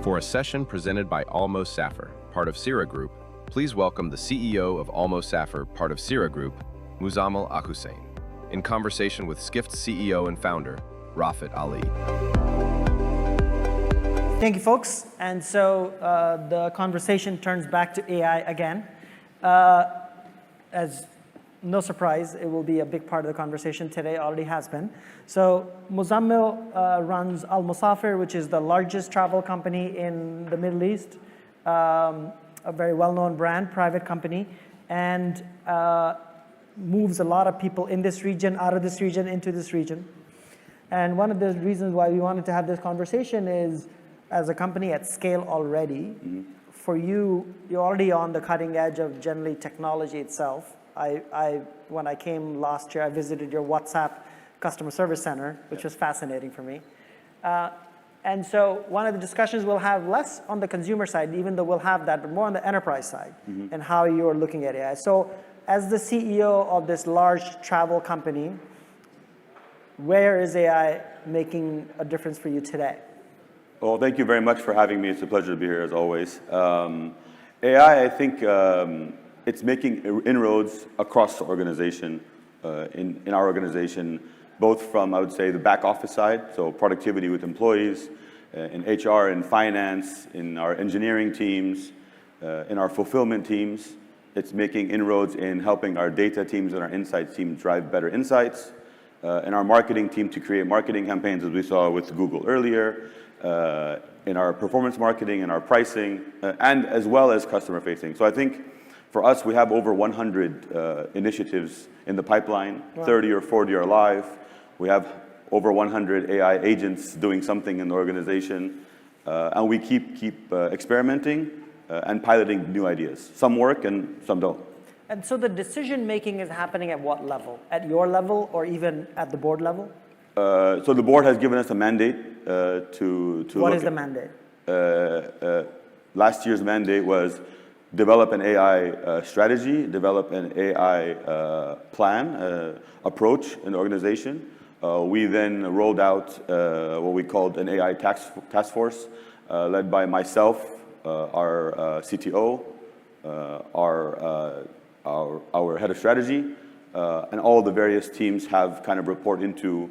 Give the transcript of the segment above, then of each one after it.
For a session presented by Almosafer, part of Seera Group, please welcome the CEO of Almosafer, part of Seera Group, Muzzammil Ahussain, in conversation with Skift's CEO and founder, Rafat Ali. Thank you, folks. And so the conversation turns back to AI again. As no surprise, it will be a big part of the conversation today, already has been. So Muzzammil runs Almosafer, which is the largest travel company in the Middle East, a very well-known brand, private company, and moves a lot of people in this region, out of this region, into this region. And one of the reasons why we wanted to have this conversation is, as a company at scale already, for you, you're already on the cutting edge of generally technology itself. When I came last year, I visited your WhatsApp customer service center, which was fascinating for me. And so one of the discussions we'll have less on the consumer side, even though we'll have that, but more on the enterprise side and how you're looking at AI. So as the CEO of this large travel company, where is AI making a difference for you today? Well, thank you very much for having me. It's a pleasure to be here as always. AI, I think it's making inroads across the organization, in our organization, both from, I would say, the back office side, so productivity with employees, in HR and finance, in our engineering teams, in our fulfillment teams. It's making inroads in helping our data teams and our insights team drive better insights, in our marketing team to create marketing campaigns, as we saw with Google earlier, in our performance marketing and our pricing, and as well as customer facing. So I think for us, we have over 100 initiatives in the pipeline. Wow. 30 or 40 are live. We have over 100 AI agents doing something in the organization. And we keep experimenting and piloting new ideas. Some work and some don't. And so the decision making is happening at what level? At your level or even at the board level? So the board has given us a mandate to What is the mandate? Last year's mandate was develop an AI strategy, develop an AI plan, approach in the organization. We then rolled out what we called an AI task force, led by myself, our CTO, our head of strategy, and all the various teams have kind of report into.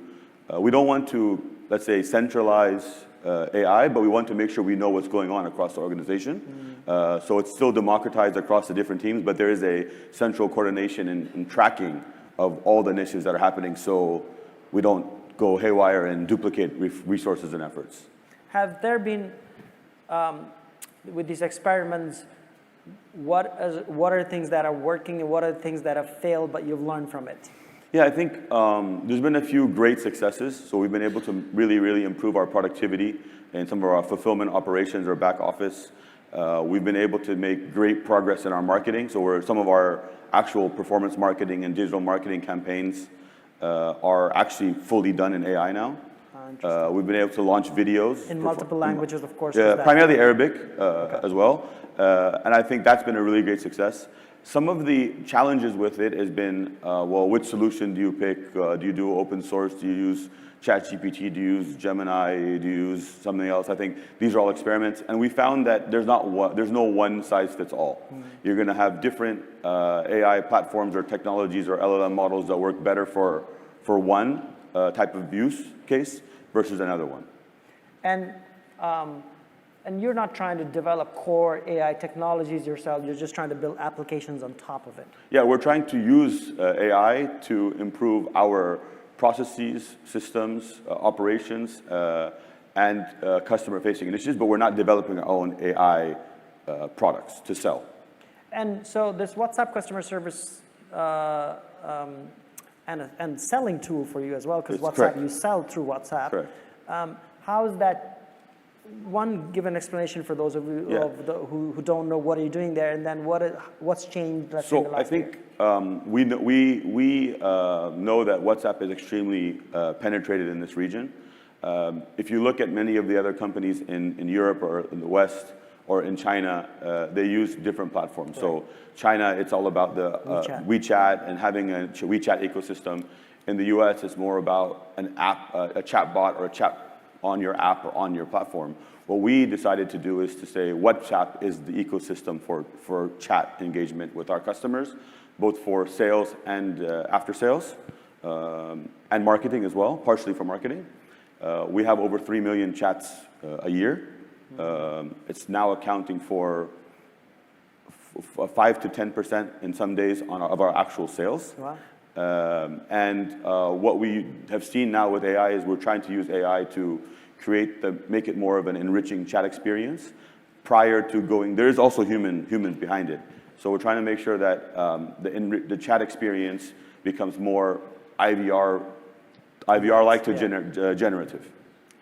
We don't want to, let's say, centralize AI, but we want to make sure we know what's going on across the organization. So it's still democratized across the different teams, but there is a central coordination and tracking of all the initiatives that are happening, so we don't go haywire and duplicate resources and efforts. Have there been, with these experiments, what are things that are working and what are things that have failed but you've learned from it? Yeah, I think there's been a few great successes. So we've been able to really improve our productivity in some of our fulfillment operations or back office. We've been able to make great progress in our marketing. So some of our actual performance marketing and digital marketing campaigns are actually fully done in AI now. We've been able to launch videos. In multiple languages, of course. Primarily Arabic as well. And I think that's been a really great success. Some of the challenges with it has been, well, which solution do you pick? Do you do open source? Do you use ChatGPT? Do you use Gemini? Do you use something else? I think these are all experiments. And we found that there's no one size fits all. You're going to have different AI platforms or technologies or LLM models that work better for one type of use case versus another one. And you're not trying to develop core AI technologies yourself, you're just trying to build applications on top of it. Yeah, we're trying to use AI to improve our processes, systems, operations, and customer-facing initiatives, but we're not developing our own AI products to sell. And so this WhatsApp customer service and selling tool for you as well, because WhatsApp, correct. You sell through WhatsApp. Correct. How is that? One, give an explanation for those of you who don't know what are you doing there, and then what's changed. Let's say in the last year? We know that WhatsApp is extremely penetrated in this region. If you look at many of the other companies in Europe or in the West or in China, they use different platforms. Right. So China, it's all about the WeChat and having a WeChat ecosystem. In the US, it's more about an app, a chat bot or a chat on your app or on your platform. What we decided to do is to say WhatsApp is the ecosystem for chat engagement with our customers, both for sales and after sales, and marketing as well, partially for marketing. We have over 3 million chats a year. It's now accounting for 5 to 10% in some days of our actual sales. Wow. What we have seen now with AI is we're trying to use AI to make it more of an enriching chat experience prior to going. There is also humans behind it. So we're trying to make sure that the chat experience becomes more IVR-like to generative.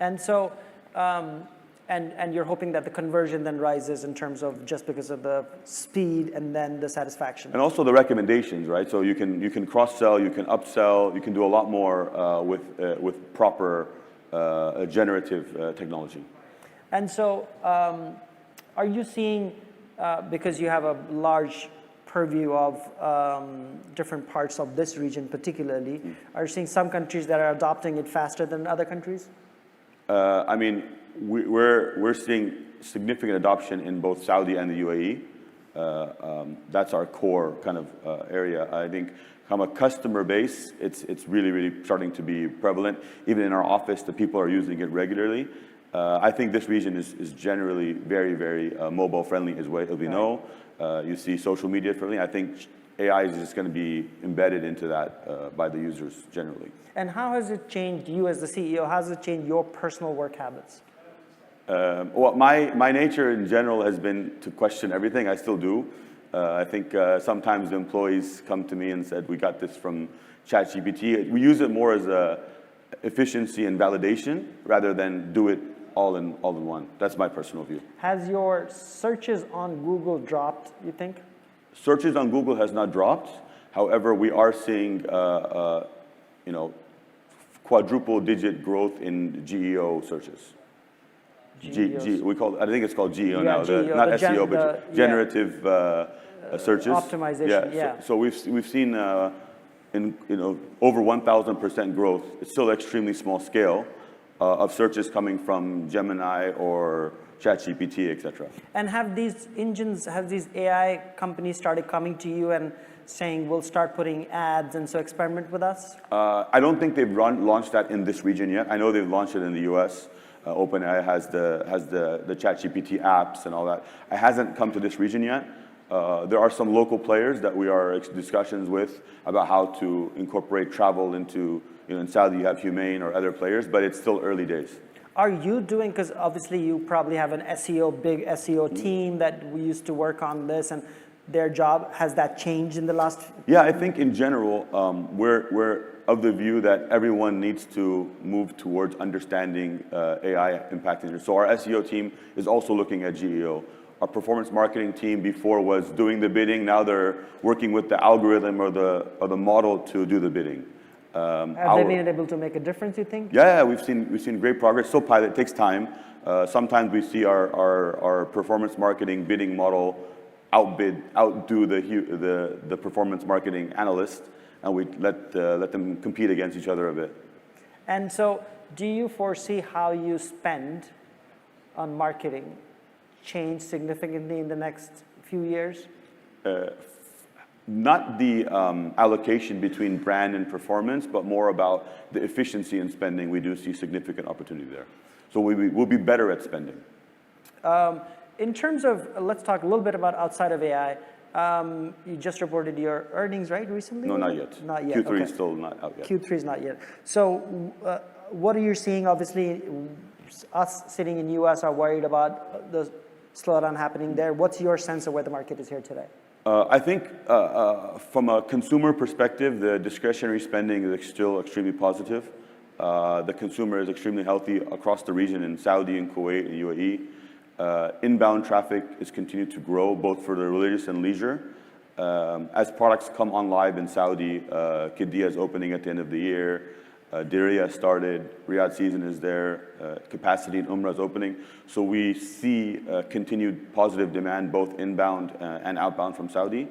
And so, and you're hoping that the conversion then rises in terms of just because of the speed and then the satisfaction. And also the recommendations, right? So you can cross-sell, you can upsell, you can do a lot more with proper generative technology. And so, are you seeing, because you have a large purview of different parts of this region particularly, are you seeing some countries that are adopting it faster than other countries? I mean, we're seeing significant adoption in both Saudi and the UAE. That's our core kind of area. I think from a customer base, it's really starting to be prevalent. Even in our office, the people are using it regularly. I think this region is generally very mobile friendly as we know. You see social media friendly. I think AI is just going to be embedded into that by the users generally. And how has it changed you as the CEO? How has it changed your personal work habits? Well, my nature in general has been to question everything. I still do. I think sometimes the employees come to me and said, we got this from ChatGPT. We use it more as a efficiency and validation rather than do it all in one. That's my personal view. Has your searches on Google dropped, you think? Searches on Google has not dropped. However, we are seeing quadruple digit growth in GEO searches. I think it's called GEO now. GEO, not SEO, but generative searches. Optimization, yeah. So we've seen over 1,000% growth. It's still extremely small scale of searches coming from Gemini or ChatGPT, etc. And have these AI companies started coming to you and saying, we'll start putting ads and so experiment with us? I don't think they've launched that in this region yet. I know they've launched it in the US. OpenAI has the ChatGPT apps and all that. It hasn't come to this region yet. There are some local players that we are in discussions with about how to incorporate travel into, in Saudi you have Humane or other players, but it's still early days. Are you doing, because obviously you probably have an big SEO team that we used to work on this, and their job, has that changed in the last? Yeah, I think in general, we're of the view that everyone needs to move towards understanding AI impacting it. So our SEO team is also looking at GEO. Our performance marketing team before was doing the bidding. Now they're working with the algorithm or the model to do the bidding. Have they been able to make a difference, you think? Yeah, we've seen great progress. So pilot takes time. Sometimes we see our performance marketing bidding model outdo the performance marketing analyst, and we let them compete against each other a bit. And so, do you foresee how you spend on marketing change significantly in the next few years? Not the allocation between brand and performance, but more about the efficiency in spending. We do see significant opportunity there. So we'll be better at spending. In terms of, let's talk a little bit about outside of AI. You just reported your earnings, right, recently? No, not yet. Not yet. Q3 is still not out yet. Q3 is not yet. So what are you seeing? Obviously, us sitting in US are worried about the slowdown happening there. What's your sense of where the market is here today? I think from a consumer perspective, the discretionary spending is still extremely positive. The consumer is extremely healthy across the region in Saudi and Kuwait and UAE. Inbound traffic is continued to grow, both for the religious and leisure. As products come on live in Saudi, Qiddiya is opening at the end of the year. Diriyah started, Riyadh season is there, capacity in Umrah is opening. So we see continued positive demand, both inbound and outbound from Saudi.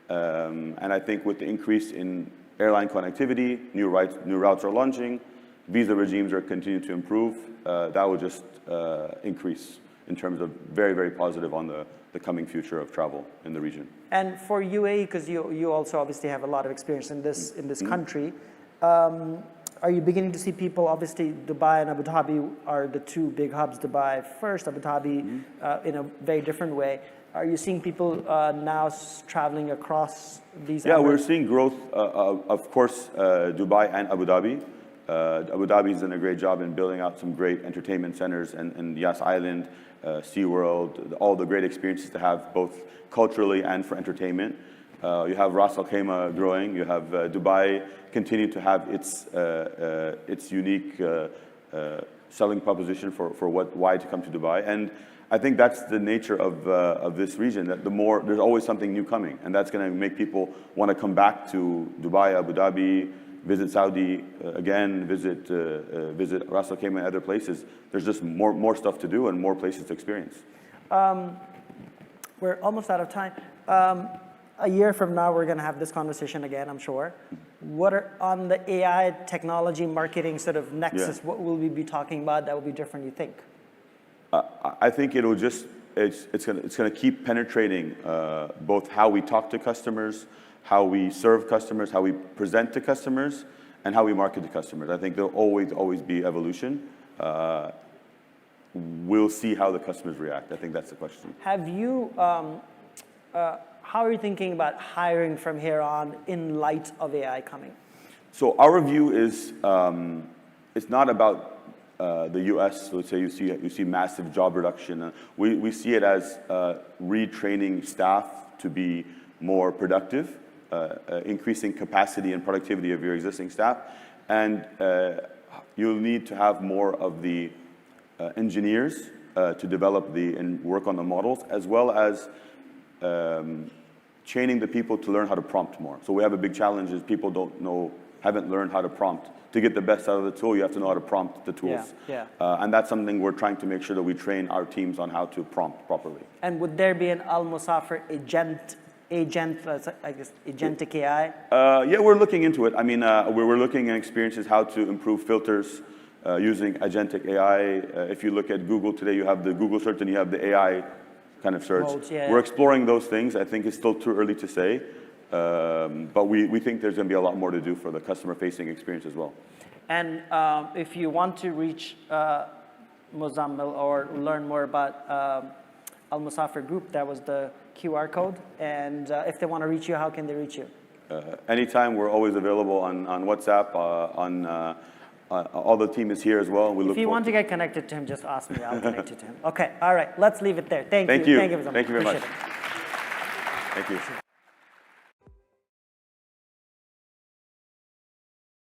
And I think with the increase in airline connectivity, new routes are launching, visa regimes are continuing to improve, that will just increase in terms of very, very positive on the coming future of travel in the region. And for UAE, because you also obviously have a lot of experience in this country, are you beginning to see people, obviously Dubai and Abu Dhabi are the two big hubs, Dubai first, Abu Dhabi in a very different way. Are you seeing people now traveling across these? Yeah, we're seeing growth, of course, Dubai and Abu Dhabi. Abu Dhabi has done a great job in building out some great entertainment centers and Yas Island, SeaWorld, all the great experiences to have both culturally and for entertainment. You have Ras Al Khaimah growing. You have Dubai continue to have its unique selling proposition for why to come to Dubai. And I think that's the nature of this region, that there's always something new coming. And that's going to make people want to come back to Dubai, Abu Dhabi, visit Saudi again, visit Ras Al Khaimah and other places. There's just more stuff to do and more places to experience. We're almost out of time. A year from now, we're going to have this conversation again, I'm sure. What are on the AI technology marketing sort of nexus? What will we be talking about that will be different, you think? I think it'll just, it's going to keep penetrating both how we talk to customers, how we serve customers, how we present to customers, and how we market to customers. I think there'll always be evolution. We'll see how the customers react. I think that's the question. Have you, how are you thinking about hiring from here on in light of AI coming? So our view is, it's not about the US. So let's say you see massive job reduction. We see it as retraining staff to be more productive, increasing capacity and productivity of your existing staff. And you'll need to have more of the engineers to develop and work on the models, as well as training the people to learn how to prompt more. So we have a big challenge is people haven't learned how to prompt. To get the best out of the tool, you have to know how to prompt the tools. And that's something we're trying to make sure that we train our teams on how to prompt properly. And would there be an Almosafer agent, I guess, agentic AI? Yeah, we're looking into it. I mean, we're looking at experiences how to improve filters using agentic AI. If you look at Google today, you have the Google search and you have the AI kind of search. We're exploring those things. I think it's still too early to say. But we think there's going to be a lot more to do for the customer-facing experience as well. And if you want to reach Muzzammil or learn more about Almosafer Group, that was the QR code. And if they want to reach you, how can they reach you? Anytime. We're always available on WhatsApp. All the team is here as well. If you want to get connected to him, just ask me. I'll connect you to him. Okay. All right. Let's leave it there. Thank you. Thank you. Thank you very much. Appreciate it. Thank you.